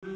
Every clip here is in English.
I'm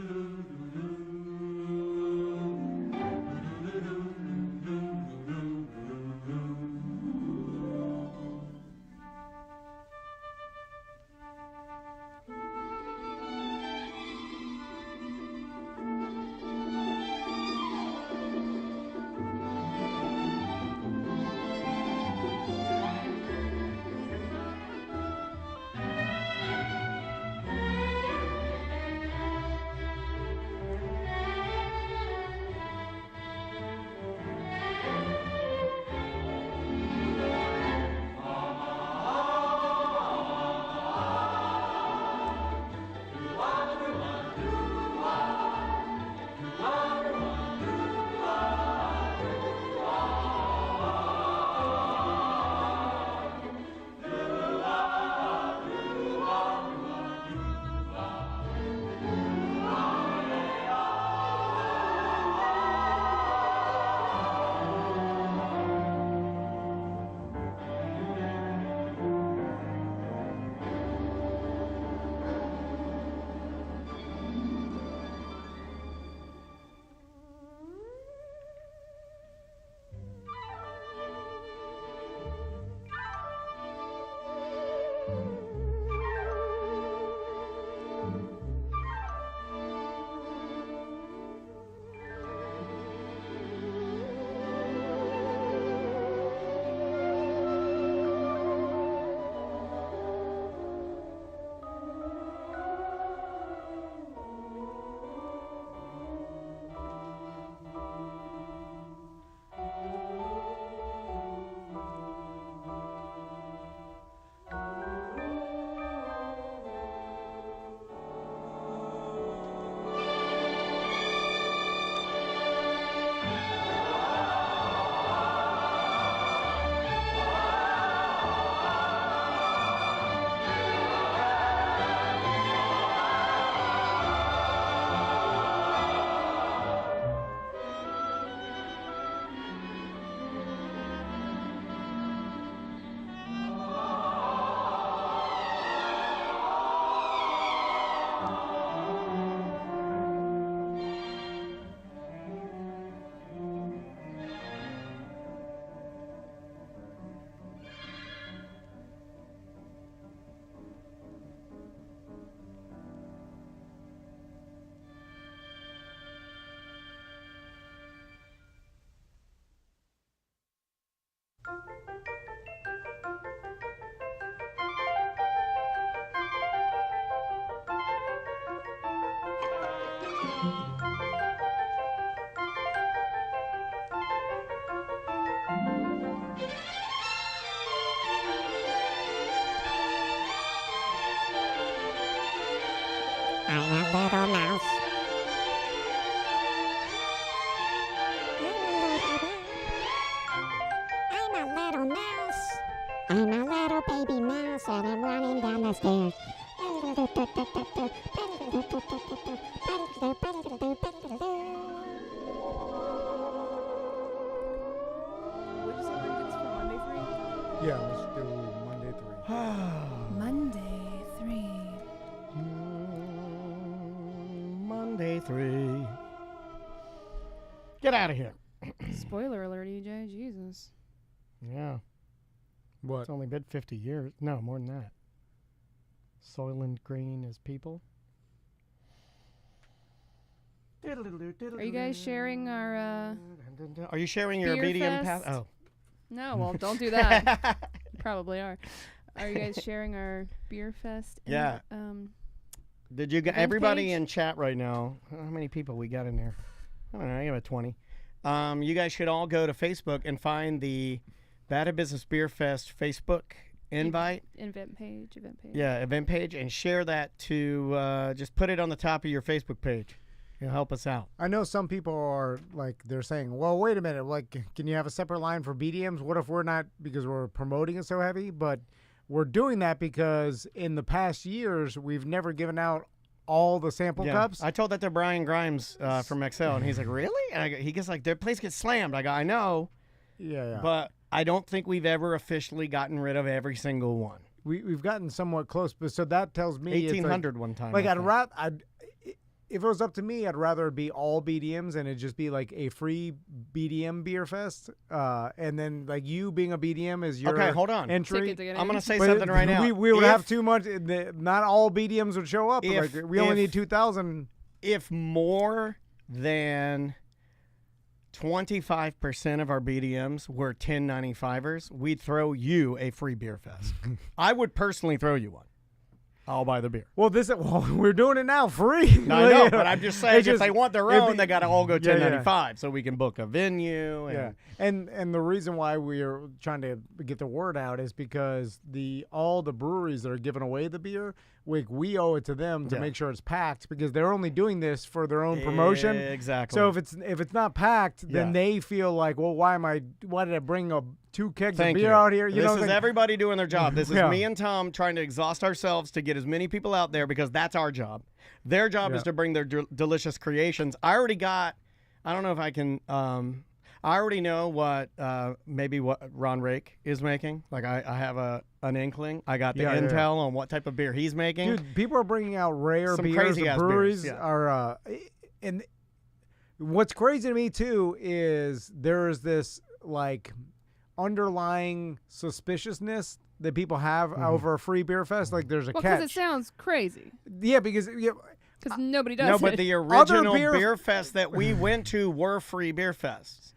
a little mouse. I'm a little mouse. I'm a little baby mouse, and I'm running down the stairs. What is it it's for Monday 3? Yeah, let's do Monday 3. Monday 3. Monday 3. Get out of here. Spoiler alert, EJ. Jesus. Yeah. What? It's only been 50 years. No, more than that. Soylent Green is people. Are you guys sharing our, Are you sharing your Beer medium Fest? path? Oh. No, well, don't do that. You probably are. Are you guys sharing our Beer Fest? Yeah. Did you get event everybody page? in chat right now? How many people we got in there? I don't know. I got about 20. You guys should all go to Facebook and find the Bad Business Beer Fest Facebook invite. Event page. Yeah, event page, and share that to just put it on the top of your Facebook page. It'll help us out. I know some people are like, they're saying, well, wait a minute, like, can you have a separate line for BDMs? What if we're not, because we're promoting it so heavy? But we're doing that because in the past years, we've never given out all the sample cups. I told that to Brian Grimes from Excel, and he's like, really? And he gets like, their place gets slammed. I go, I know, Yeah. but I don't think we've ever officially gotten rid of every single one. We've gotten somewhat close, but so that tells me 1,800 one time. Like, I I'd think. rather, if it was up to me, I'd rather it be all BDMs and it just be like a free BDM beer fest. And then like you being a BDM is your Okay, hold on. entry. Ticket to get I'm in. going to say But something right now. We would If- have too much. Not all BDMs would show up. If- Like, we only if- need 2,000. If more than 25% of our BDMs were 1095ers, we'd throw you a free beer fest. I would personally throw you one. I'll buy the beer. Well, we're doing it now free. I know, but I'm just saying, It's if just- they want their it'd own, be- they got to all go Yeah, yeah. 1095 so we can book a venue. And Yeah, and the reason why we're trying to get the word out is because all the breweries that are giving away the beer, we owe it to them to Yeah. make sure it's packed because they're only doing this for their own promotion. Exactly. So if it's not packed, then Yeah. they feel like, well, why did I bring 2 kegs Thank of beer you. out here? You This know, is like, everybody doing their job. This is Yeah. me and Tom trying to exhaust ourselves to get as many people out there because that's our job. Their job is Yeah. to bring their delicious creations. I don't know if I can. I already know what maybe what Ron Rake is making. Like I have an inkling. I got the Yeah, yeah, intel yeah. on what type of beer he's making. dude, people are bringing out rare Some beers. crazy-ass The breweries beers, yeah. are, and what's crazy to me too is there is this like underlying suspiciousness that people have over a free beer fest. Like there's a Well, because catch. it sounds crazy. Yeah, because Because nobody does no, it. but the original beer- beer fest that we went to were free beer fests.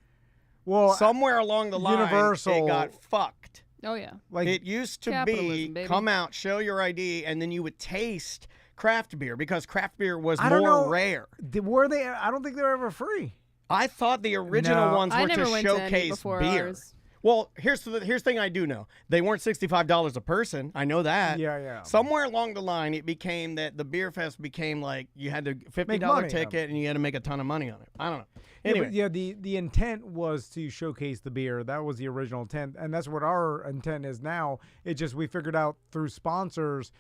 well, Somewhere along the line, Universal- it got fucked. oh yeah. like It used to be Capitalism, baby. come out, show your ID, and then you would taste craft beer because craft beer was I don't more know. rare. were they? I don't think they were ever free. I thought the original No. ones I were never to went to any showcase before beer. ours. Well, here's the thing I do know. They weren't $65 a person. I know that. Yeah. Somewhere along the line, it became that the beer fest became like you had to $50 money, ticket and you had to make a ton of money on it. I don't know. Yeah, Anyway, but yeah, the intent was to showcase the beer. That was the original intent, and that's what our intent is now. It's just we figured out through sponsors,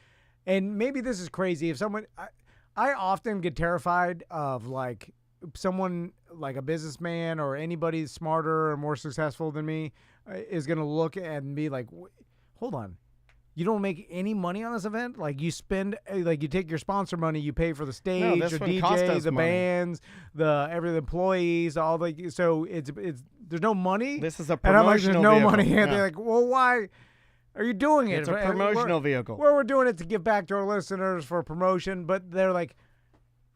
and maybe this is crazy. If someone, I often get terrified of like someone like a businessman or anybody smarter or more successful than me is gonna look and be like, hold on. You don't make any money on this event. Like you spend, like you take your sponsor money, you pay for the stage, this the one cost DJ, us the money. bands, the employees, all the. So it's there's no money. this is a and I'm like, there's promotional no vehicle. money. And Yeah. they're like, well, why are you doing it? It's a And promotional vehicle. We're doing it to give back to our listeners for promotion, but they're like.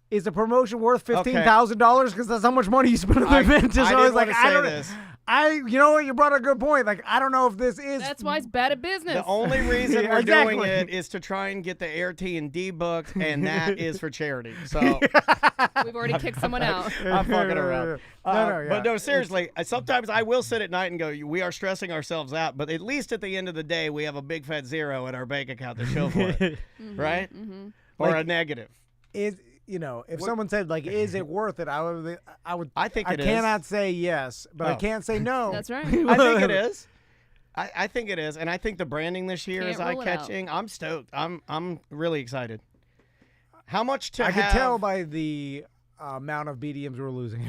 Is the promotion worth $15,000? Because that's how much money you spend on the event. So I I didn't was like, want to I say don't. this. You know what? You brought a good point. Like, I don't know if this is. That's why it's bad at business. The only reason Yeah, we're doing exactly. it is to try and get the AirT&D booked, and that is for charity. So We've already kicked someone out. I'm fucking around. No, But yeah. no, seriously, sometimes I will sit at night and go, we are stressing ourselves out, but at least at the end of the day, we have a big fat zero in our bank account to show for it, right? Or Like- a negative. Is if someone said like, is it worth it? I would. I think it is. cannot say yes, but I Oh. can't say no. That's right. I think it is. I think it is, and I think the branding this year Can't is rule it out. eye-catching. I'm stoked. I'm really excited. How much to I have? can tell by the amount of BDMs we're losing.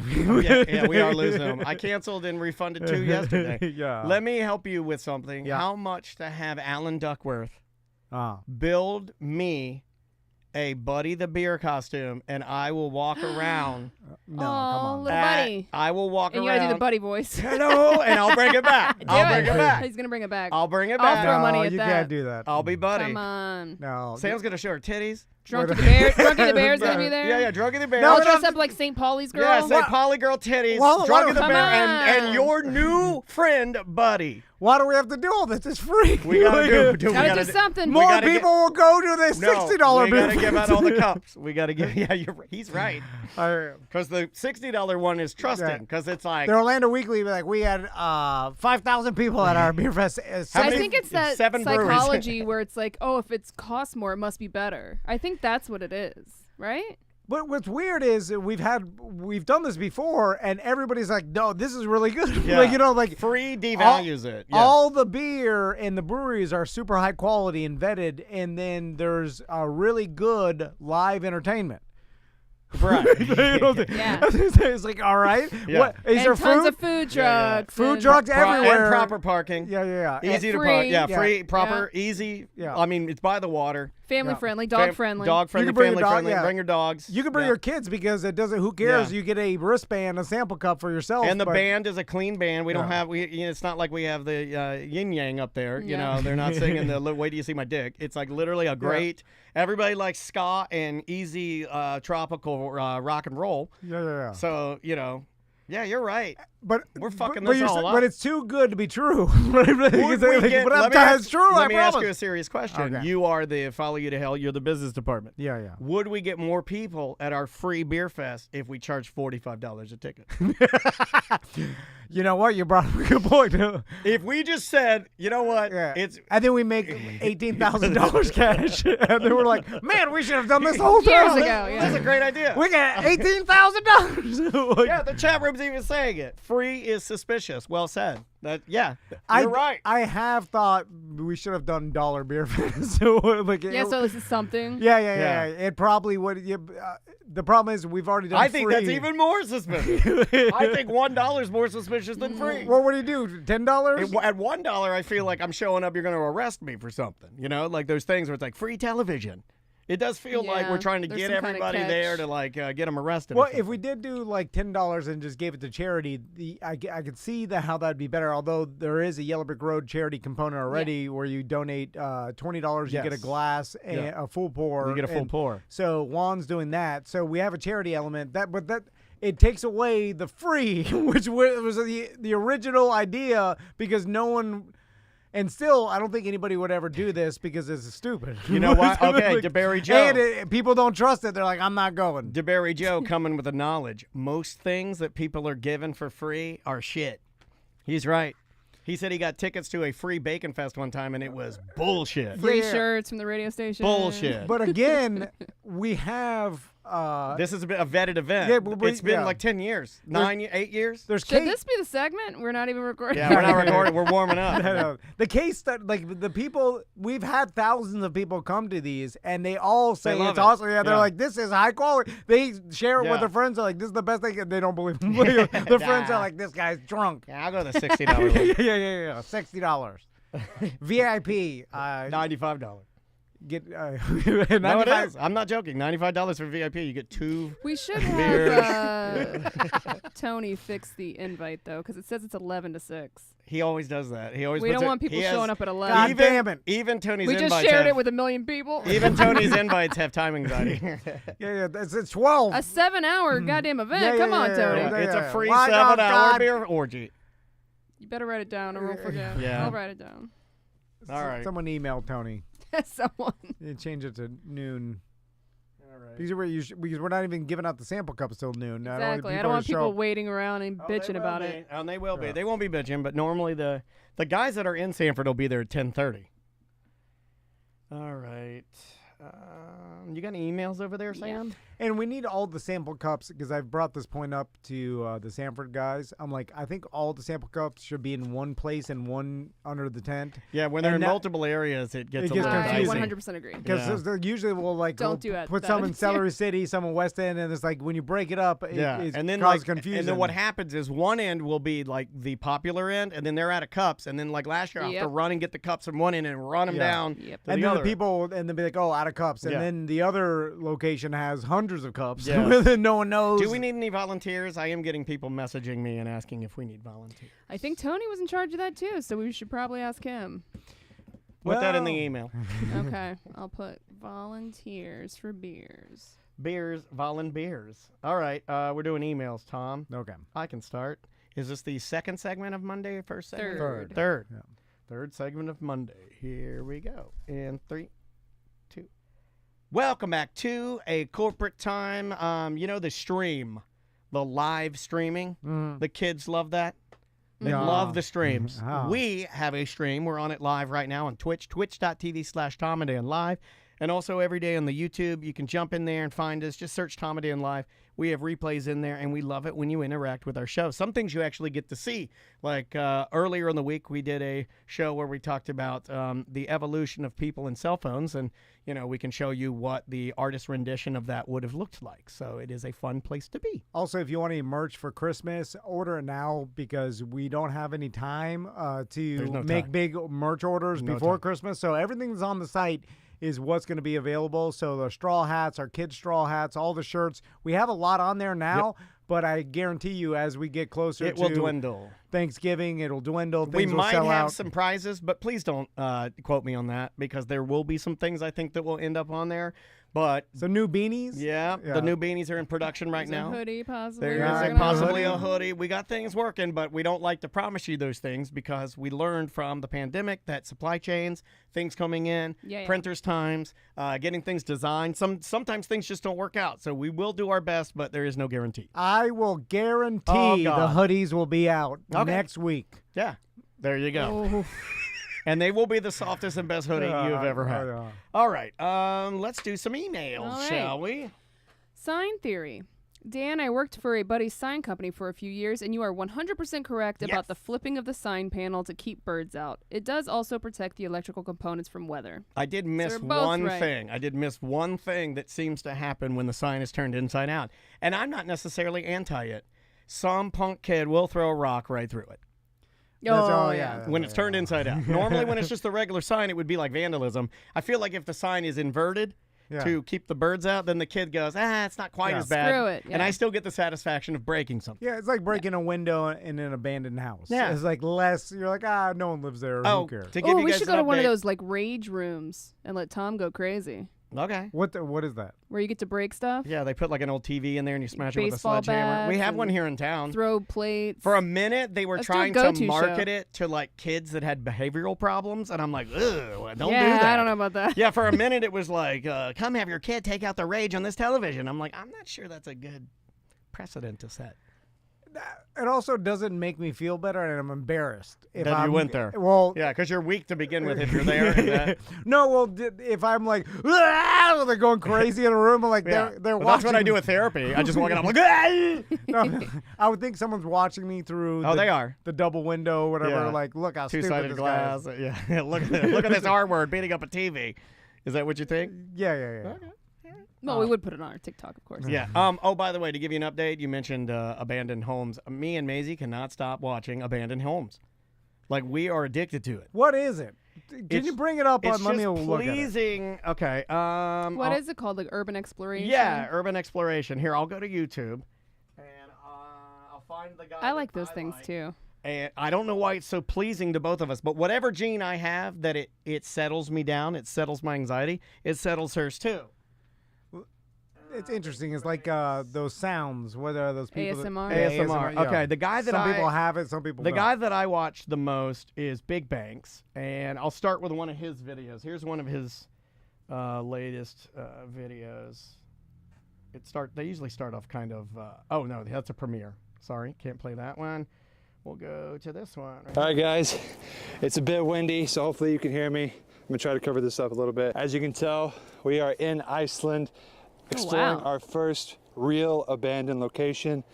yeah, we are losing them. I canceled and refunded 2 yesterday. Yeah. Let me help you with something. Yeah. How much to have Alan Duckworth Ah. build me a Buddy the Beer costume, and I will walk around. No, Aw, come on. little at- buddy. I will walk And you around. gotta do the buddy voice. Hello, and I'll bring it back. I'll bring it back. He's gonna bring it back. I'll bring it I'll back. throw no, money at you that. can't do that. I'll be Buddy. Come on. No. Sam's gonna show her titties. Drunky the Bear. Drunky the Bear's gonna be there. Yeah, Drunky the Bear. No, I'll but dress I'm- up like St. Pauli's girl. Yeah, say Polly Girl titties. Well, Drunky the come Bear, on. and your new friend Buddy. Why do we have to do all this? It's free. We gotta do. We Gotta gotta do something. We More gotta people will go to this $60 we beer gotta give out fest. all the cups. We gotta give. Yeah, he's right. The Because the $60 one is trusting. Because it's like Orlando Weekly, like we had 5,000 people at our beer fest. How I many- think it's that 7 breweries. psychology where it's like, oh, if it costs more, it must be better. I think that's what it is, right? But what's weird is that we've done this before, and everybody's like, "No, this is really good." Yeah. like free devalues it. Yeah. all the beer and the breweries are super high quality and vetted, and then there's a really good live entertainment. right. Yeah. It's like, all right, Yeah. what is and there tons food? of food Yeah, yeah. trucks. Food and- trucks everywhere. And proper parking. Yeah. Easy to free. park. Yeah, Yeah. free, proper, easy. Yeah. I mean, it's by the water. Family Yeah. friendly, dog friendly. Dog friendly, can bring your family dog- friendly. yeah. Bring your dogs. You can bring Yeah. your kids because it doesn't. Who cares? Yeah. You get a wristband, a sample cup for yourself. And the but- band is a clean band. We don't Yeah. have. It's not like we have the yin yang up there. You Yeah. know, they're not singing the "Wait Do You See My Dick." It's like literally a great. Everybody likes ska and easy tropical rock and roll. Yeah. So yeah, you're right. But We're fucking but this you're all sa- up. But it's too good to be true. Would we get- but let me it's true. I Let me ask you a promise. serious question. Okay. You are the follow you to hell. You're the business department. Yeah. Would we get more people at our free beer fest if we charged $45 a ticket? You know what? You brought up a good point. If we just said, you know what, Yeah. it's And then we make $18,000 cash, and then we're like, man, we should have done this the whole Years time. ago, that's yeah. a great idea. We got $18,000. Yeah, the chat room's even saying it. Free is suspicious. Well said. You're right. I have thought we should have done dollar beer fest. So like, Yeah, so this is something. yeah. It probably would. The problem is we've already done. I think free. that's even more suspicious. I think $1 is more suspicious than free. What would you do? $10? At $1, I feel like I'm showing up. You're going to arrest me for something. You know, like those things where it's like free television. It does feel like Yeah, we're trying to there's get some kinda everybody there catch. to like get them arrested. Well, or if we did do like $10 and just gave it to charity, I could see how that'd be better. Although there is a Yellow Brick Road charity component already where you donate $20, you get a Yes. glass and Yeah. a full pour. You get a full and pour. So Juan's doing that. So we have a charity element but it takes away the free, which was the original idea because no one. And still, I don't think anybody would ever do this because it's stupid. You know what? Okay, Like, DeBerry Joe. And people don't trust it. They're like, I'm not going. DeBerry Joe coming with the knowledge. Most things that people are given for free are shit. He's right. He said he got tickets to a free Bacon Fest one time, and it was bullshit. Free Yeah. shirts from the radio station. Bullshit. But again, we have This is a vetted event. Yeah, but it's been yeah. like 10 years, 8 years. there's Should case. this be the segment? We're not even recording. Yeah, we're not recording. We're warming up. No. The case that like the people we've had thousands of people come to these and they all say love it's it. awesome. Yeah, they're Yeah. like this is high quality. They share it Yeah. with their friends. They're like this is the best thing. They don't believe them. Their friends are like this guy's drunk. Yeah, I'll go to the $60 one. yeah. $60. VIP. $95. Get No, it 95 is. I'm not joking. $95 for VIP. You get two. We should Beers. have Tony fix the invite though, because it says it's 11 to 6. He always does that. He always. We puts don't it- want people he has- showing up at 11. God even, damn it. Even Tony's We just invites shared have, it with a million people. Even Tony's invites have time anxiety. Yeah. It's 12. A 7-hour goddamn event. Yeah, Come yeah, on, yeah, Tony. yeah. It's a free My God, 7-hour God. beer orgy. You better write it down or we'll forget. Yeah. I'll write it down. All right. Someone emailed Tony. Someone. You change it to noon. Because we're not even giving out the sample cups till noon. Exactly. I don't want people waiting around and Oh, they bitching will about be. it. And they will be. Yeah. They won't be bitching, but normally the guys that are in Sanford will be there at 10:30. All right. You got any emails over there, Sam? And we need all the sample cups because I've brought this point up to the Sanford guys. I'm like, I think all the sample cups should be in one place and one under the tent. Yeah, when they're And in that- multiple areas, it gets It a gets little I dicey. 100% agree. Because Yeah. usually we'll like Don't do it. put That some in is- Celery City, some in West End, and it's like when you break it up, it And then causes like, confusion. and then what happens is one end will be like the popular end, and then they're out of cups, and then like last year I have to Yep. run and get the cups from one end and run them Yeah. down. Yep. To And the then other the people, and they'll be like, "Oh, out of cups," and Yeah. then the other location has hundreds of cups. Yeah. Then no one knows. Do we need any volunteers? I am getting people messaging me and asking if we need volunteers. I think Tony was in charge of that too, so we should probably ask him. Put that in the Well- email. Okay. I'll put volunteers for beers. Beers, beers. All right, we're doing emails, Tom. Okay. I can start. Is this the second segment of Monday or first segment? Third. Third. Yeah. Third segment of Monday. Here we go. In 3, 2. Welcome back to a corporate time. You know the stream, the live streaming. Mhm. The kids love that. They Yeah. love the streams. Ah. We have a stream. We're on it live right now on Twitch, twitch.tv/Tom and Dan Live. And also every day on the YouTube, you can jump in there and find us. Just search Tom and Dan Live. We have replays in there, and we love it when you interact with our show. Some things you actually get to see. Like earlier in the week, we did a show where we talked about the evolution of people and cell phones. And, you know, we can show you what the artist rendition of that would have looked like. So it is a fun place to be. Also, if you want any merch for Christmas, order it now because we don't have any time to There's no make time. big merch orders No before time. Christmas. So everything's on the site. is what's going to be available. So the straw hats, our kids' straw hats, all the shirts. We have a lot on there now, but I guarantee you as we get closer It to will dwindle. Thanksgiving, it'll dwindle. We Things will might sell have out. some prizes, but please don't quote me on that because there will be some things I think that will end up on there. But Some new beanies. yeah, Yeah. the new beanies are in production right There's now. a hoodie, possibly. There Yeah, is working a on possibly a hoodie. hoodie. We got things working, but we don't like to promise you those things because we learned from the pandemic that supply chains, things coming in, Yeah. printers times, getting things designed. Sometimes things just don't work out. So we will do our best, but there is no guarantee. I will guarantee Oh, the God. hoodies will be out Okay. next week. Yeah, there you go. Oh, And they will be the softest and best hoodie you've ever had. All right, let's do some emails, All right. shall we? sign theory. Dan, I worked for a buddy's sign company for a few years, and you are 100% correct Yes. about the flipping of the sign panel to keep birds out. It does also protect the electrical components from weather. I did miss we're both one right. thing. I did miss one thing that seems to happen when the sign is turned inside out. And I'm not necessarily anti it. Some punk kid will throw a rock right through it when it's turned inside out. Normally, when it's just a regular sign, it would be like vandalism. I feel like if the sign is inverted to keep the birds out, then the kid goes, it's not quite Yeah. as bad. Screw it, And yeah. I still get the satisfaction of breaking something. Yeah, it's like breaking a window in an abandoned house. Yeah. It's like less, you're like, no one lives there. Oh, Who cares? to give Oh, you we guys should an go to one of update- those like rage rooms and let Tom go crazy, Okay. What is that? where you get to break stuff, Yeah, they put like an old TV in there and you smash it with a Baseball sledgehammer. We bats have one and here in town. throw plates. For a minute, they were Let's do a trying to go-to market show. it to like kids that had behavioral problems, and I'm like, ugh, don't do yeah, that. I don't know about that. Yeah, for a minute it was like, come have your kid take out the rage on this television. I'm like, I'm not sure that's a good precedent to set. It also doesn't make me feel better, and I'm embarrassed if That you I'm, went there. Well, Yeah, because you're weak to begin with if you're there. and that- no, well, if I'm like, they're going crazy in a room, I'm like, yeah. they're Well, watching. that's what I do with therapy. I just walk in, I'm like, "Ah!" No, I would think someone's watching me through. Oh, they are. the double window, or whatever. Yeah. Like, look how stupid Two-sided this guy glass. is. Yeah, look at this R word beating up a TV. Is that what you think? Yeah. Well, we would put it on our TikTok, of course. Yeah. Oh, by the way, to give you an update, you mentioned abandoned homes. Me and Maisie cannot stop watching abandoned homes. Like, we are addicted to it. What is it? Can It's- you bring it up? It's Let me just look at it. pleasing. Okay. What is it called? Like urban exploration? Yeah, urban exploration. Here, I'll go to YouTube, and I'll find the guy. I like that those things like. too. And I don't know why it's so pleasing to both of us, but whatever gene I have that it settles me down, it settles my anxiety, it settles hers too. It's interesting. It's like those sounds. What are those people? ASMR? ASMR. yeah. Okay, the guy that Some I people have it. Some people the don't. guy that I watch the most is Big Banks, and I'll start with one of his videos. Here's one of his latest videos. They usually start off kind of. Oh no, that's a premiere. Sorry, can't play that one. We'll go to this one. All right, guys, it's a bit windy, so hopefully you can hear me. I'm gonna try to cover this up a little bit. As you can tell, we are in Iceland, exploring wow. our first real abandoned location.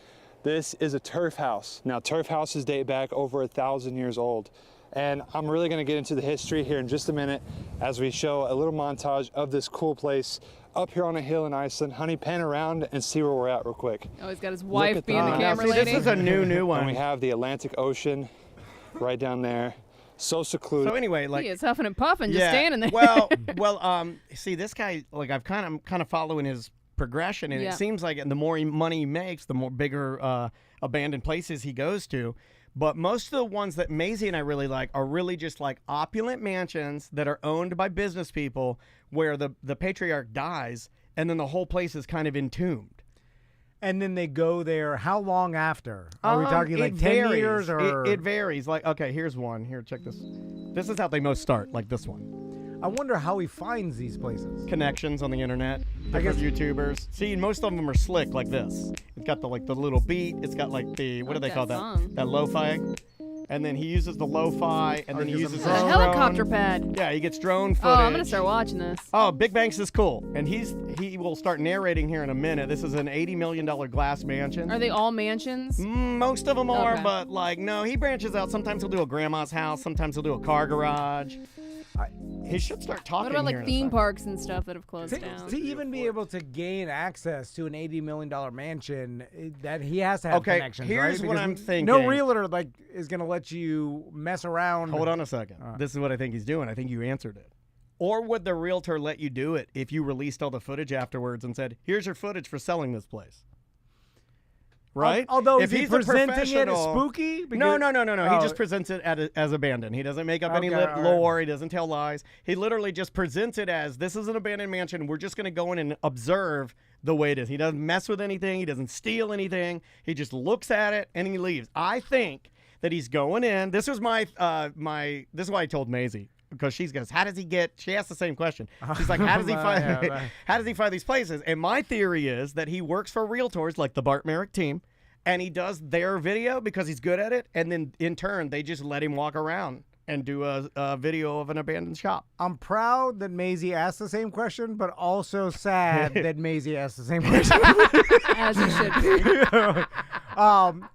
This is a turf house. Now, turf houses date back over 1,000 years old. And I'm really gonna get into the history here in just a minute as we show a little montage of this cool place up here on a hill in Iceland. Honey, pan around and see where we're at real quick. Oh, he's got his wife at being the that. camera See, lady. this is a new one. And we have the Atlantic Ocean right down there. So secluded. So anyway, like he is huffing and puffing, just standing there. well, see, this guy, like, I'm kind of following his progression, and Yeah. it seems like the more money he makes, the more bigger abandoned places he goes to. But most of the ones that Maisie and I really like are really just like opulent mansions that are owned by business people, where the patriarch dies, and then the whole place is kind of entombed. And then they go there. How long after? Are we talking like 10 years or? It varies. Like, okay, here's one. Here, check this. This is how they most start, like this one. I wonder how he finds these places. Connections on the internet, I different guess- YouTubers. See, most of them are slick like this. It's got the little beat. It's got like the what do they Like call that that? song. That lo-fi. And then he uses the lo-fi, and then he gives uses them his a drone. helicopter pad. Yeah, he gets drone footage. Oh, I'm gonna start watching this. Oh, Big Banks is cool, and he will start narrating here in a minute. This is an $80 million glass mansion. Are they all mansions? Most of them are, Okay. but like no, he branches out. Sometimes he'll do a grandma's house. Sometimes he'll do a car garage. He should start talking. What about here like in a theme second. parks and stuff that have closed down? To even be able to gain access to an $80 million mansion, that he has to have Okay, connections, here's right? what Because I'm thinking. No realtor is going to let you mess around. Hold on a second. This is what I think he's doing. I think you answered it. Or would the realtor let you do it if you released all the footage afterwards and said, "Here's your footage for selling this place"? Right? Although, if is he he's the presenting it as professional- spooky? No. Oh, He just presents it as abandoned. He doesn't make up any Okay, all right. lore. He doesn't tell lies. He literally just presents it as, this is an abandoned mansion. We're just going to go in and observe the way it is. He doesn't mess with anything. He doesn't steal anything. He just looks at it and he leaves. I think that he's going in. This was this is why I told Maisie. Because she asked the same question. She's like, how does he find right. how does he find these places? And my theory is that he works for realtors like the Bart Merrick team, and he does their video because he's good at it, and then in turn they just let him walk around and do a video of an abandoned shop. I'm proud that Maisie asked the same question, but also sad that Maisie asked the same question. As it should be.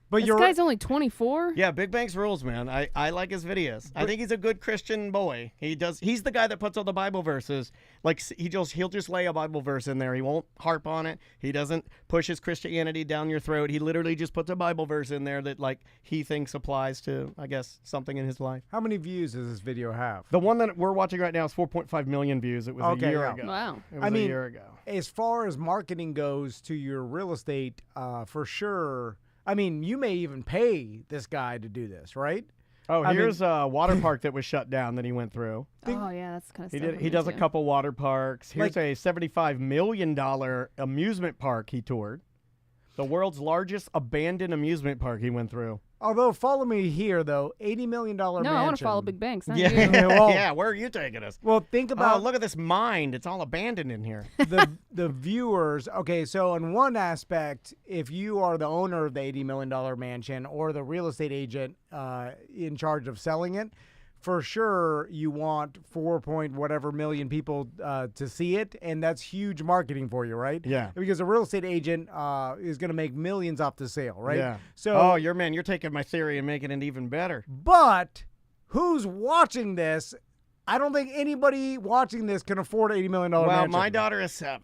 But This you're guy's only 24. Yeah, Big Banks rules, man. I like his videos. I think he's a good Christian boy. He's the guy that puts all the Bible verses. Like he'll just lay a Bible verse in there. He won't harp on it. He doesn't push his Christianity down your throat. He literally just puts a Bible verse in there that like he thinks applies to, I guess, something in his life. How many views does this video have? The one that we're watching right now is 4.5 million views. It was Okay, a year yeah. ago. Wow. It was a year ago. As far as marketing goes to your real estate, for sure. I mean, you may even pay this guy to do this, right? Oh, I mean- here's a water park that was shut down that he went through. Oh yeah, that's kind of He stuff. did. He does a couple water parks. Here's Like- a $75 million amusement park he toured. The world's largest abandoned amusement park he went through. Although, follow me here, though. $80 million No, mansion. I want to follow Big Banks. Not Yeah, you. well- yeah. Where are you taking us? Well, think about Oh, look at this mind. It's all abandoned in here. the viewers. Okay, so in one aspect, if you are the owner of the $80 million mansion or the real estate agent in charge of selling it, for sure you want 4 point whatever million people to see it, and that's huge marketing for you, right? Yeah. Because a real estate agent is going to make millions off the sale, right? Yeah. So, Oh, you're taking my theory and making it even better. but who's watching this? I don't think anybody watching this can afford $80 million Well, mansion. my daughter is 7,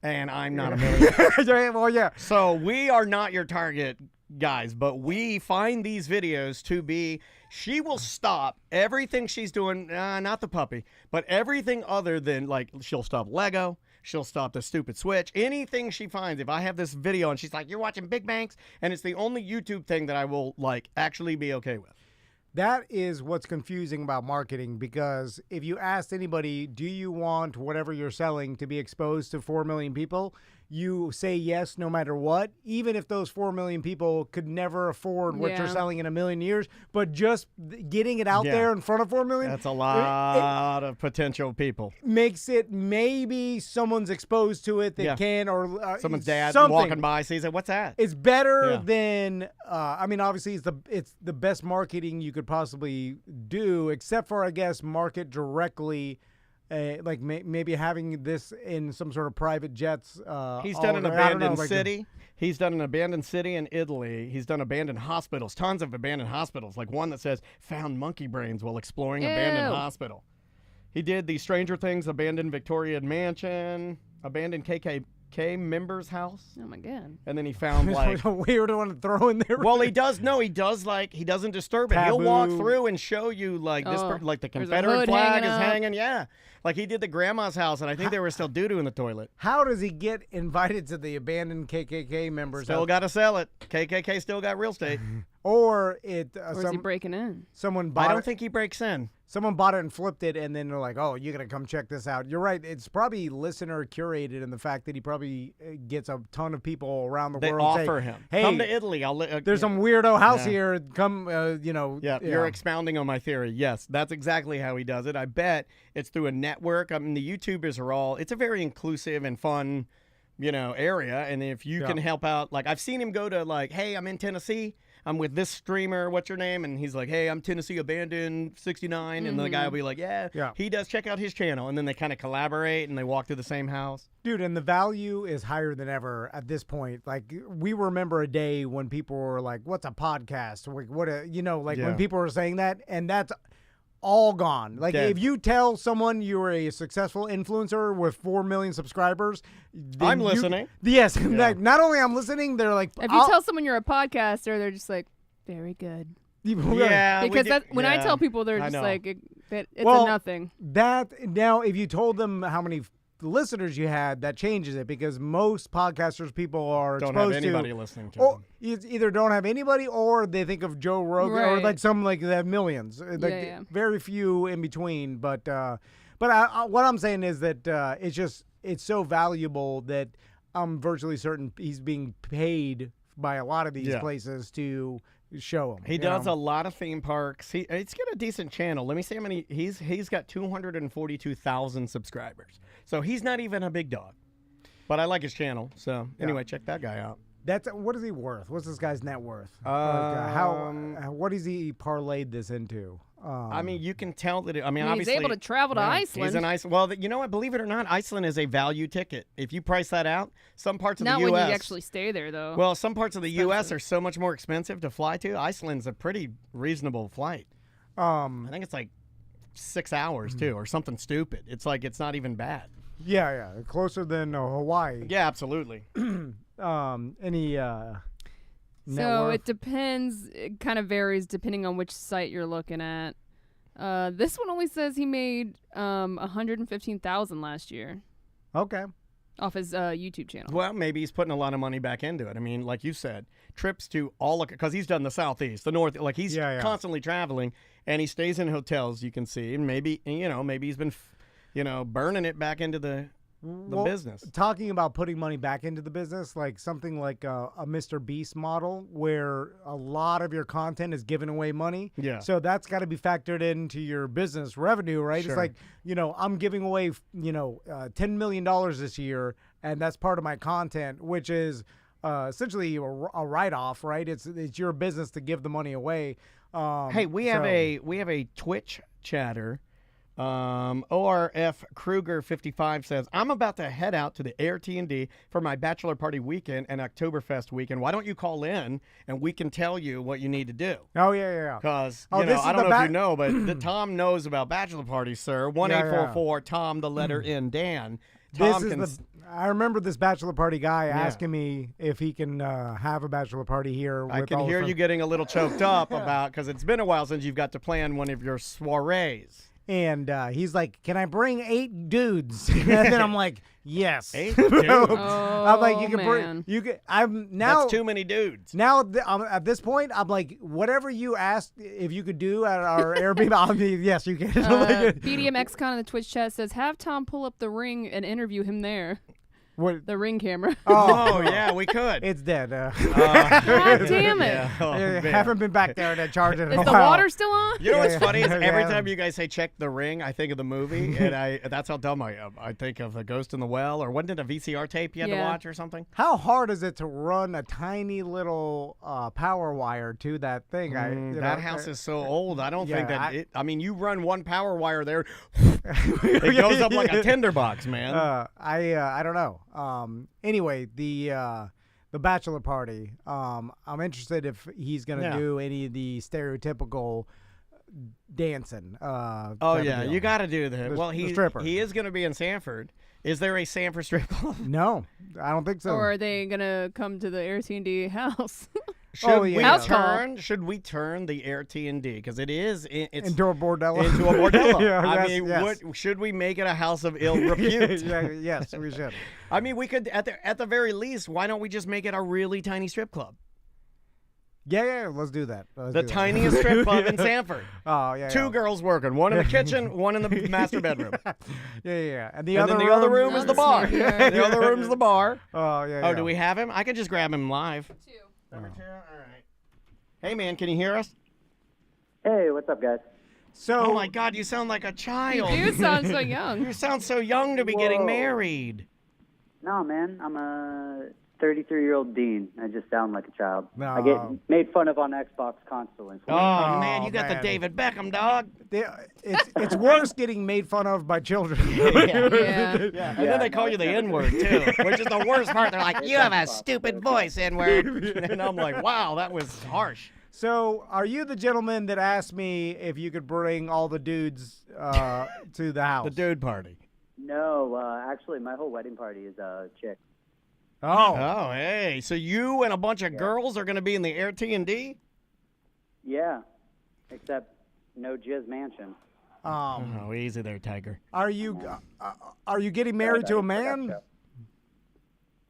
and I'm not a millionaire. Well, yeah. So we are not your target guys, but we find these videos to be, she will stop everything she's doing, not the puppy, but everything other than, like, she'll stop Lego, she'll stop the stupid Switch, anything she finds. If I have this video and she's like, you're watching Big Banks, and it's the only YouTube thing that I will, like, actually be okay with. That is what's confusing about marketing, because if you asked anybody, do you want whatever you're selling to be exposed to 4 million people? You say yes no matter what, even if those 4 million people could never afford what you're Yeah. selling in a million years, but just getting it out Yeah. there in front of 4 million, That's a lot of potential people. it makes it maybe someone's exposed to it that Yeah. can, or Someone's dad something. walking by sees it. What's that? It's better Yeah. than I mean, obviously it's the best marketing you could possibly do, except for, I guess, market directly, like maybe having this in some sort of private jets. He's all done an over- I don't know, abandoned like city. He's done an abandoned city in Italy. He's done abandoned hospitals, tons of abandoned hospitals, like one that says found monkey brains while exploring abandoned Ew. hospital. He did the Stranger Things abandoned Victorian mansion, abandoned KKK member's house, Oh my god. and then he found like a weird one to throw in there. well, he does like, he doesn't disturb it. He'll walk Taboo. through and show you like this, Oh, like the there's a Confederate hood flag hanging is up. hanging. Yeah. Like he did the grandma's house, and I think there was still doo-doo in the toilet. How does he get invited to the abandoned KKK members? Still house? got to sell it. KKK still got real estate. Or it Or is he breaking in? someone bought I don't it. think he breaks in. Someone bought it and flipped it, and then they're like, "Oh, you're gonna come check this out." You're right. It's probably listener curated in the fact that he probably gets a ton of people around the They world. say, offer him. "Hey, Come to Italy. I'll there's some weirdo house Yeah. here. Come, Yeah, you're expounding on my theory. Yes, that's exactly how he does it. I bet it's through a network. I mean, the YouTubers are all, it's a very inclusive and fun, area. And if you can help out, like I've seen him go to like, hey, I'm in Tennessee. I'm with this streamer. What's your name? And he's like, hey, I'm Tennessee Abandoned 69. And the guy will be like, yeah, he does. Check out his channel. And then they kind of collaborate and they walk through the same house. Dude, and the value is higher than ever at this point. Like, we remember a day when people were like, "What's a podcast?" Like, Yeah. when people were saying that, and that's all gone. Like, Dead. if you tell someone you're a successful influencer with 4 million subscribers, then I'm listening. Yes, like, not only I'm listening, they're like, If you tell someone you're a podcaster, they're just like, very good. Yeah. Because when I yeah, tell people, they're I just know. like, It's Well, a nothing. That now, if you told them how many listeners you had, that changes it because most podcasters people are Don't have exposed anybody to. listening to Or them. either don't have anybody, or they think of Joe Rogan, or Right. like some like they have millions. Like yeah. very few in between. But what I'm saying is that it's so valuable that I'm virtually certain he's being paid by a lot of these Yeah. places to show them. He does a lot of theme parks. It's got a decent channel. Let me see how many. He's got 242,000 subscribers. So he's not even a big dog. But I like his channel. So anyway, check that guy out. That's what is he worth? What's this guy's net worth? What is he parlayed this into? I mean, you can tell that. I mean, He's obviously able to travel to Iceland. He's in Iceland. Well, you know what? Believe it or not, Iceland is a value ticket. If you price that out, some parts of Not the when U.S. you actually stay there, though. Well, some parts of the U.S. are so much more expensive to fly to. Iceland's a pretty reasonable flight. I think it's like 6 hours too, or something stupid. It's like it's not even bad. yeah, closer than Hawaii. Yeah, absolutely. Any net So worth? it depends. It kind of varies depending on which site you're looking at. This one only says he made $115,000 last year Okay. off his YouTube channel. Well, maybe he's putting a lot of money back into it. I mean, like you said, trips to all because he's done the Southeast, the North. Like he's Yeah. constantly traveling, and he stays in hotels. You can see, and maybe he's been, burning it back into the business. Talking about putting money back into the business, like something like a Mr. Beast model where a lot of your content is giving away money. Yeah. So that's got to be factored into your business revenue, right? Sure. It's like, I'm giving away, $10 million this year, and that's part of my content, which is essentially a write-off, right? It's your business to give the money away. Hey, we have a Twitch chatter. ORF Kruger 55 says, I'm about to head out to the AirT&D for my bachelor party weekend and Oktoberfest weekend. Why don't you call in and we can tell you what you need to do? Oh, yeah. Because, Oh, this is I don't the know if you know, but Tom knows about bachelor parties, sir. 1-844-TOM, the letter N, Dan. Tom I remember this bachelor party guy asking me if he can have a bachelor party here. I can hear you getting a little choked up because it's been a while since you've got to plan one of your soirees. And he's like, "Can I bring 8 dudes?" And then I'm like, "Yes." 8 dudes? I'm like, "You can man. bring. You can." I'm now. That's too many dudes. Now at this point, I'm like, whatever you asked if you could do at our Airbnb, I'll be yes, you can. BDMXCon in the Twitch chat says, have Tom pull up the Ring and interview him there. What? The Ring camera. Oh, yeah, we could. It's dead. God damn it. Yeah. Oh, I man. haven't been back there to charge it in Is a the while. water still on? You know what's funny is every Yeah. time you guys say check the Ring, I think of the movie, and that's how dumb I am. I think of The Ghost in the Well, or wasn't it a VCR tape you had to Yeah. watch or something? How hard is it to run a tiny little power wire to that thing? That house is so old. I don't think Yeah, that you run one power wire there, it goes up like a tinderbox, man. I don't know. Anyway, the bachelor party. I'm interested if he's gonna do any of the stereotypical dancing. Oh type of yeah, deal. you got to do that. The- Well, the stripper. he is going to be in Sanford. Is there a Sanford strip club? No, I don't think so. Or are they going to come to the AirT&D house? Should we yeah. House call. turn the AirT&D because it's Indoor bordello. into a bordello? Yeah, I yes, mean, yes. should we make it a house of ill repute? Yes, we should. I mean, we could at the very least. Why don't we just make it a really tiny strip club? Yeah, let's do that. Let's The do that. tiniest strip club in Sanford. Oh, yeah. Two girls working, one in the kitchen, one in the master bedroom. Yeah. And And then the other room is the bar. Yeah. The other room's the bar. Oh, yeah. Oh, do we have him? I could just grab him live. Number 2. All right. Hey, man, can you hear us? Hey, what's up, guys? So, Oh my God, you sound like a child. You sound so young. You sound so young to be getting Whoa. married. No, man, I'm a 33-year-old dean. I just sound like a child. No. I get made fun of on Xbox constantly. Oh, man, you got man. the David Beckham, dog. it's worse getting made fun of by children. Yeah. Yeah, and then they call you the N-word, too, which is the worst part. They're like, you have a stupid voice, N-word. And I'm like, wow, that was harsh. So, are you the gentleman that asked me if you could bring all the dudes to the house? The dude party. No, actually, my whole wedding party is a chick. Oh. Oh, hey. So you and a bunch of girls are going to be in the AirT&D? Yeah, except no jizz mansion. Oh, easy there, Tiger. Are you getting married to a man?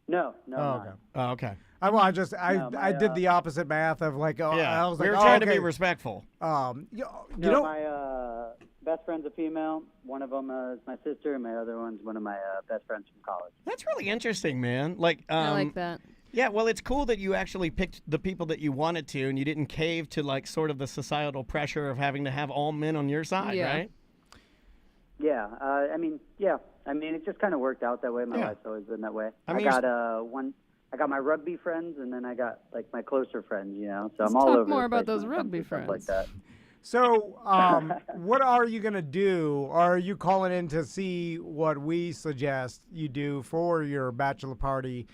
No, Oh, okay. Oh, okay. I did the opposite math of like, Yeah, I was we like, were trying to okay. be respectful. You No, know, my best friend's a female. One of them is my sister, and my other one's one of my best friends from college. That's really interesting, man. Like, I like that. Yeah, well, it's cool that you actually picked the people that you wanted to, and you didn't cave to like sort of the societal pressure of having to have all men on your side, Yeah. right? Yeah, I mean, it just kind of worked out that way. My Yeah. life's always been that way. I I mean, got I got my rugby friends, and then I got like my closer friends. You know, so Let's I'm all talk over more the about place those when it comes rugby to stuff friends. like that. so what are you gonna do? Are you calling in to see what we suggest you do for your bachelor party?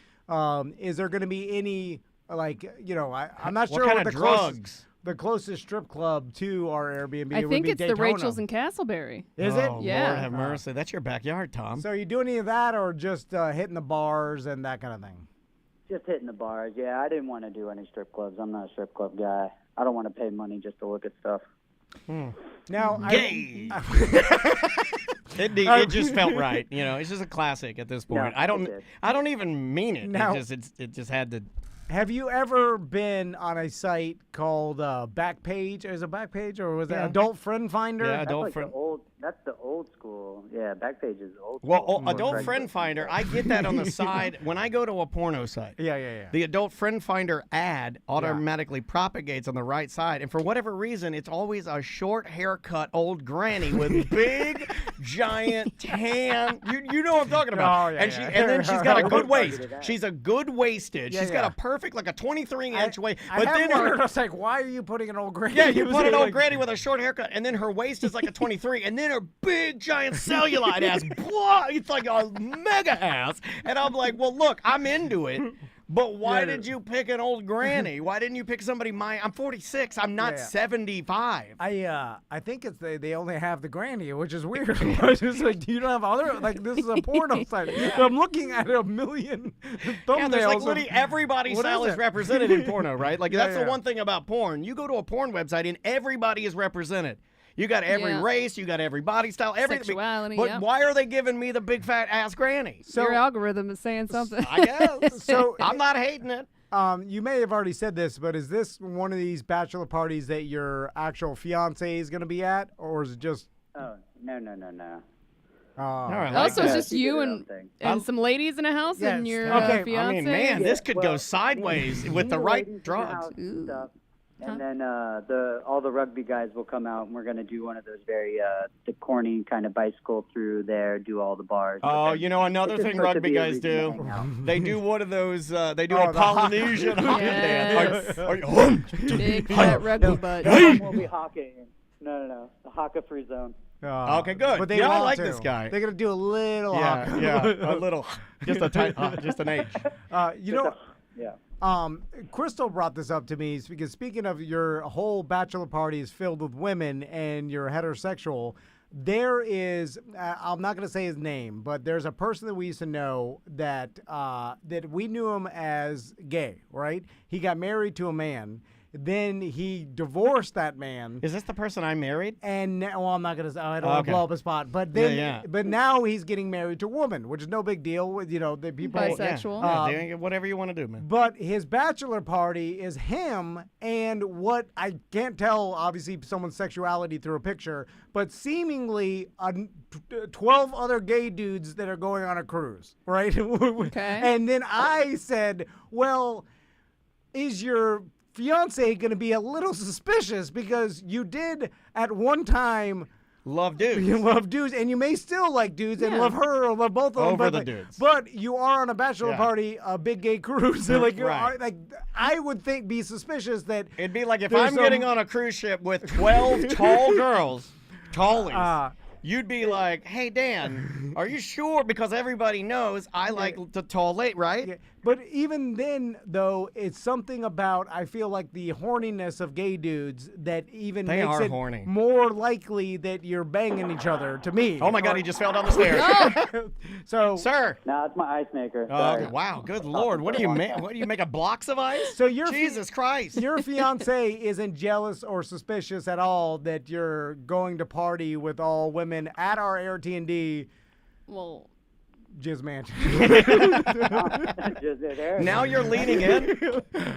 Is there gonna be any like I'm not What sure kind what of the drugs? closest strip club to our Airbnb. I would think be it's the Daytona. Rachel's in Castleberry. Is Oh, it? Yeah. Lord have mercy. That's your backyard, Tom. So are you doing any of that, or just hitting the bars and that kind of thing? Just hitting the bars. Yeah, I didn't want to do any strip clubs. I'm not a strip club guy. I don't want to pay money just to look at stuff. Now, Gay. It just felt right. You know, it's just a classic at this point. Yeah, I it did. don't even mean it. Now- It just had to. have you ever been on a site called Backpage? Is it Backpage, or was it Yeah. Adult Friend Finder? Yeah, That's adult like friend. that's the old school. Yeah, Backpage is old. Well, school. adult Right. friend finder, I get that on the side when I go to a porno site. Yeah. The adult friend finder ad automatically propagates on the right side, and for whatever reason, it's always a short haircut old granny with big, giant tan. You know what I'm talking about? Oh, yeah, and yeah. and then she's got a good waist. Targeted ad. She's a good waisted. Yeah, She's got yeah. a perfect like a 23-inch waist. I But have then wondered, I her was like, why are you putting an old granny? yeah, you put an old Like- granny with a short haircut, and then her waist is like a 23, and then her big, giant cellulite ass, blah, it's like a mega ass. And I'm like, well, look, I'm into it, but why Yeah. did you pick an old granny? Why didn't you pick somebody I'm 46. I'm not Yeah. 75. I think it's they only have the granny, which is weird. It's just like, you don't have other, like, this is a porno site. So I'm looking at a million thumbnails. Yeah, there's like of- literally everybody's What style is is it? represented in porno, right? Like Yeah, that's yeah. the one thing about porn. You go to a porn website and everybody is represented. You got every Yeah. race, you got every body style, everything. Sexuality, But yeah. why are they giving me the big fat ass granny? So- Your algorithm is saying something. I guess. So I'm not hating it. you may have already said this, but is this one of these bachelor parties that your actual fiance is going to be at, or is it just? Oh no. All right, Also, like it's that. just She did you her and own thing. and some ladies in a house Yes. and your Okay, fiance. I mean, man, this could go well, sideways with the Me, right ladies in the drugs. house and stuff. Huh? And then all the rugby guys will come out, and we're gonna do one of those very the corny kind of bicycle through there, do all the bars. Oh, you know another It's just thing supposed to rugby be a guys reason to do? hang out. They do one of those. They do Oh, a the haka. Polynesian haka dance. Yes. Are you- Big fat rugby butt. We'll be hocking. No, the haka free zone. Okay, good. But they Yeah, I want like to. this guy. They're gonna do a little. Yeah, haka. yeah, a little, just a tight, just an H. You know, Yeah. Crystal brought this up to me because speaking of your whole bachelor party is filled with women and you're heterosexual, there is, I'm not going to say his name, but there's a person that we used to know that that we knew him as gay, right? He got married to a man. Then he divorced that man. Is this the person I married? And now, well, I'm not gonna. I don't want Okay. to blow up a spot. But then, Yeah. but now he's getting married to a woman, which is no big deal. With the people. Bisexual. Yeah, whatever you want to do, man. But his bachelor party is him and what I can't tell, obviously, someone's sexuality through a picture, but seemingly 12 other gay dudes that are going on a cruise, right? Okay. And then I said, well, is your fiance going to be a little suspicious because you did at one time Love dudes. you love dudes, and you may still like dudes and Yeah. love her or love both of them. Over but the like- dudes. But you are on a bachelor Yeah. party, a big gay cruise. Like, you Right. are, like I would be suspicious that. It'd be like if There's I'm getting some- on a cruise ship with 12 tall girls, tallies. You'd be like, hey, Dan, are you sure? Because everybody knows I like the tall late, right? Yeah, But even then, though, it's something about, I feel like, the horniness of gay dudes that even They makes are it horny. more likely that you're banging each other, to me. Oh my God, he just fell down the stairs. So, Sir. No, it's my ice maker. Oh, Sorry. wow, good Lord. What do you make? What do you make a blocks of ice? So you're Jesus Christ. your fiance isn't jealous or suspicious at all that you're going to party with all women at our Air-T&D Well, Jizz Mansion. Just there. Now you're leaning in?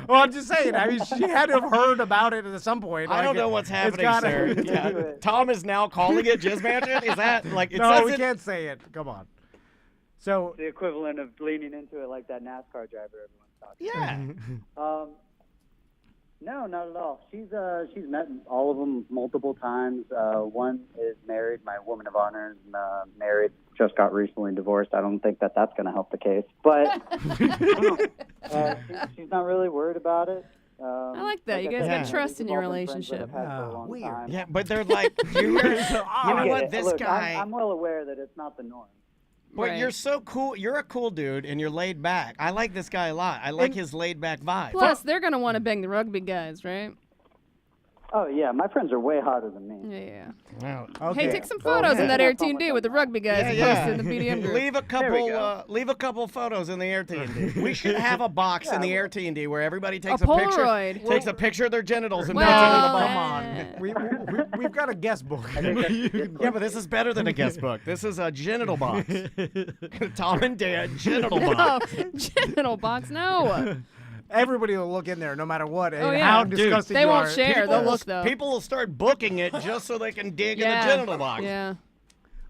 Well, I'm just saying. I mean, she had to have heard about it at some point. I don't Like, know what's it's happening, gotta- sir. Do Yeah. it. Tom is now calling it Jizz Mansion? Is that like it No, says we it- can't say it. Come on. So, The equivalent of leaning into it like that NASCAR driver everyone's talking. Yeah. No, not at all. She's met all of them multiple times. One is married. My woman of honor is married. Just got recently divorced. I don't think that's going to help the case. But she's not really worried about it. I like that. You guys got said, trust in your we've all been friends that relationship. have had for a long Weird. time. Yeah, but they're like, you know I get what? it. This Look, guy. I'm well aware that it's not the norm. But Right. you're so cool. You're a cool dude, and you're laid back. I like this guy a lot. I like his laid back vibe. Plus, they're gonna want to bang the rugby guys, right? Oh yeah, my friends are way hotter than me. Yeah. Wow. okay. Hey, take some photos in that yeah. Air-T&D with the rugby guys Yeah, and yeah. post it in the BDM group. Leave a couple photos in the Air-T&D. We should have a box in the Air-T&D where everybody takes A a picture, Polaroid. takes a picture of their genitals and puts Well, it in the box. Come on. We've got a guest book. Yeah, but this is better than a guest book. This is a genital box. Tom and Dan genital box. No, genital box, no. Everybody will look in there no matter what. And Oh, yeah. how Dude, disgusting they you won't are. share. They'll look, though. People will start booking it just so they can dig in Yeah. the genital box. Yeah.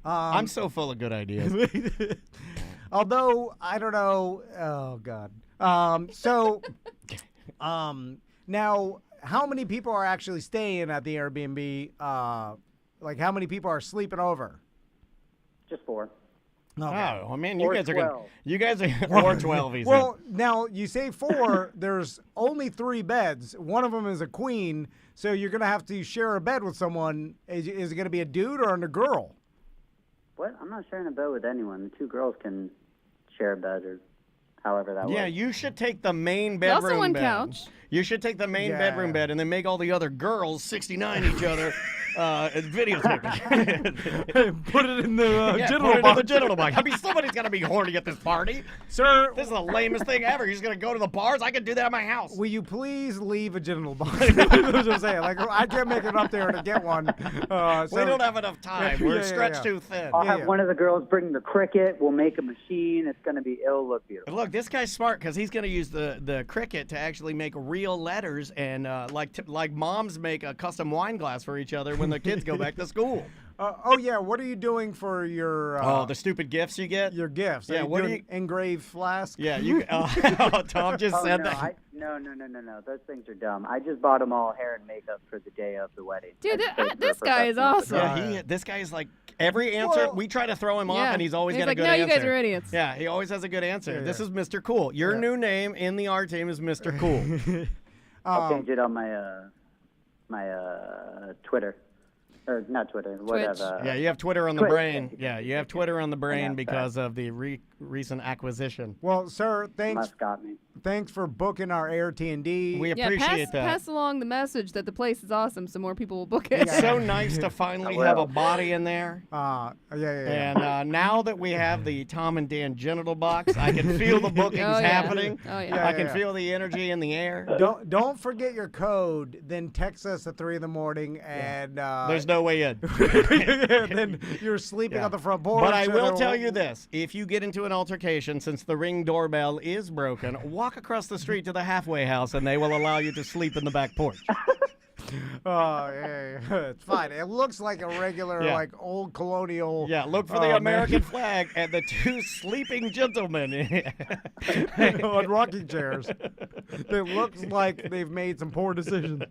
I'm so full of good ideas. Although I don't know. Oh God. Now, how many people are actually staying at the Airbnb? Like, how many people are sleeping over? Just 4. Okay. Oh, I mean, you Or guys are gonna. 12. You guys are or 12. He said. Well, now you say 4. There's only 3 beds. One of them is a queen, so you're gonna have to share a bed with someone. Is it gonna be a dude or a girl? What? I'm not sharing a bed with anyone. The 2 girls can share a bed or however that Yeah, works. you should take the main There's bedroom also one bed. couch. You should take the main Yeah. bedroom bed and then make all the other girls 69 each other and videotape it. Put it in the Yeah, genital put it in box. the genital box. I mean, somebody's gonna be horny at this party. Sir, This is the lamest thing ever. You're just gonna go to the bars. I could do that at my house. will you please leave a genital box? That's what I'm saying. Like, I can't make it up there to get one. We don't have enough time. We're Yeah, yeah, stretched yeah. too thin. I'll Yeah, have yeah. one of the girls bring the cricket. We'll make a machine. It's going to be. It'll look beautiful. Look, this guy's smart because he's going to use the Cricut to actually make real letters and like moms make a custom wine glass for each other when the kids go back to school. Oh yeah, what are you doing for your Oh, the stupid gifts you get. your gifts? Yeah, Are you what do doing engraved flask? Yeah, you. Tom just Oh, said no, that. no. Those things are dumb. I just bought them all hair and makeup for the day of the wedding. Dude, I just paid for a this guy is professional awesome. photographer. Yeah, this guy is like every answer. Well- we try to throw him off, Yeah. and he's always got like, a good no, answer. you guys are idiots. Yeah, he always has a good answer. Yeah, This yeah. is Mr. Cool. Your Yeah. new name in the art team is Mr. Cool. I'll change it on my Twitter. Or not Twitter. Whatever. Yeah, you have Twitter on the Twitch. brain. Yeah, you have Twitter on the brain Yeah, because of the recent acquisition. Well, sir, Must got me. thanks for booking our Air-T&D. We Yeah, appreciate that. pass along the message that the place is awesome so more people will book it. It's so nice to finally I have a will. body in there. Yeah. And now that we have the Tom and Dan genital box, I can feel the bookings Oh, yeah. happening. Oh, yeah. I can yeah. feel the energy in the air. Don't forget your code. Then text us at 3 a.m. and There's no way in. then you're sleeping Yeah. on the front porch. But I and will it'll- tell you this. If you get into an altercation, since the Ring doorbell is broken, walk across the street to the halfway house and they will allow you to sleep in the back porch. Oh yeah, it's fine. It looks like a regular, Yeah. like old colonial. Yeah, look for the man. American flag and the 2 sleeping gentlemen. on rocking chairs. It looks like they've made some poor decisions.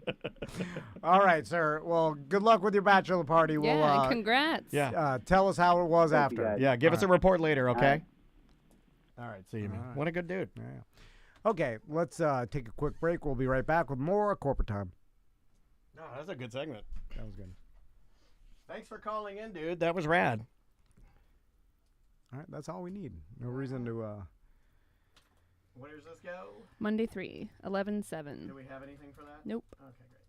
All right, sir. Well, good luck with your bachelor party. We'll Yeah, and congrats. Yeah. tell us how it was Thank after. you, guys. Yeah, give us a report later, okay? right. All right, see you, man. All right. What a good dude. Yeah. Okay, let's take a quick break. We'll be right back with more corporate time. No, that's a good segment. That was good. Thanks for calling in, dude. That was rad. All right, that's all we need. No reason to Where does this go? Monday 3, 11/7. Do we have anything for that? Nope. Okay, great.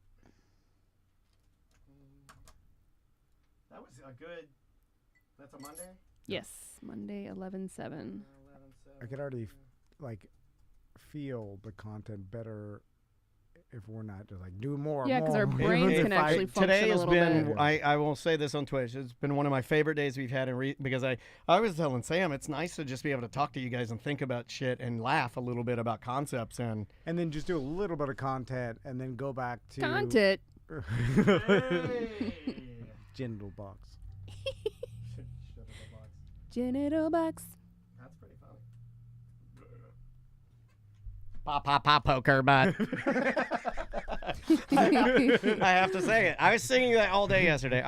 That was a good. That's a Monday. Yes, Monday 11/7. I could already like feel the content better if we're not just like do more. Yeah, 'cause more, our more. brains Even can if I- actually function Today a has little been. bit. I will say this on Twitch. It's been one of my favorite days we've had because I was telling Sam it's nice to just be able to talk to you guys and think about shit and laugh a little bit about concepts and. and then just do a little bit of content and then go back to Content. Genital box. Genital box. That's pretty funny. Pop, poker, but I have to say it. I was singing that all day yesterday.